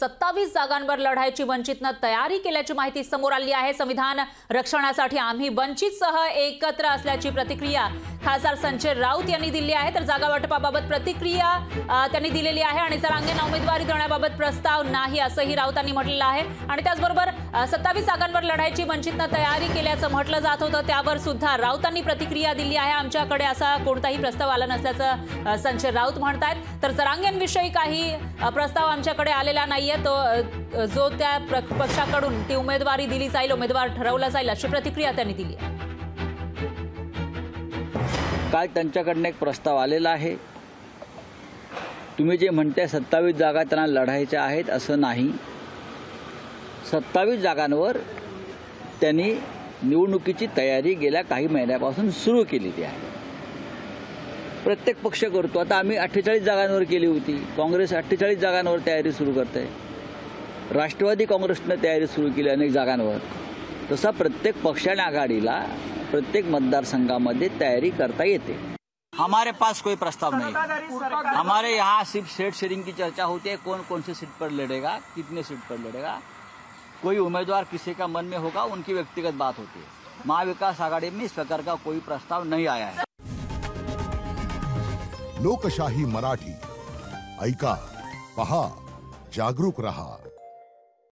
27 जागांवर लढायची वंचितनं तयारी केल्याची माहिती समोर आली आहे। संविधान रक्षणासाठी आम्ही वंचितसह एकत्र असल्याची प्रतिक्रिया खासदार संजय राऊत यांनी दिली आहे। तर जागा वाटपाबाबत प्रतिक्रिया त्यांनी दिलेली आहे आणि जरांगेंना उमेदवारी देण्याबाबत प्रस्ताव नाही असंही राऊतांनी म्हटलेलं आहे। आणि त्याचबरोबर 27 जागांवर लढायची वंचितनं तयारी केल्याचं म्हटलं जात होतं, त्यावर सुद्धा राऊतांनी प्रतिक्रिया दिली आहे। आमच्याकडे असा कोणताही प्रस्ताव आला नसल्याचं संजय राऊत म्हणतात। तर जरांगेंविषयी काही प्रस्ताव आमच्याकडे आलेला नाहीये, तो जो त्या पक्षाकडून ती उमेदवारी दिली जाईल, उमेदवार ठरवला जाईल अशी प्रतिक्रिया त्यांनी दिली आहे। काल त्यांच्याकडून एक प्रस्ताव आलेला आहे। तुम्ही जे म्हणताय 27 जागा त्यांना लढायच्या आहेत असं नाही। 27 जागांवर त्यांनी निवडणुकीची तयारी गेल्या काही महिन्यापासून सुरू केलेली आहे। प्रत्येक पक्ष करतो। आता आम्ही 48 जागांवर केली होती, काँग्रेस 48 जागांवर तयारी सुरू करते, राष्ट्रवादी काँग्रेसने तयारी सुरू केली अनेक जागांवर। तसा प्रत्येक पक्षाने आघाडीला प्रत्येक मतदारसंघामध्ये तयारी करता येते। हमारे पास कोई प्रस्ताव नहीं, हमारे यहाँ सिर्फ सीट शेयरिंग की चर्चा होती है, कौन कौन से सीट पर लड़ेगा, कितने सीट पर लड़ेगा, कोई उम्मीदवार किसी का मन में होगा, उनकी व्यक्तिगत बात होती है। महाविकास आघाड़ी में इस प्रकार का कोई प्रस्ताव नहीं आया है। लोकशाही मराठी ऐका, पहा, जागरूक रहा।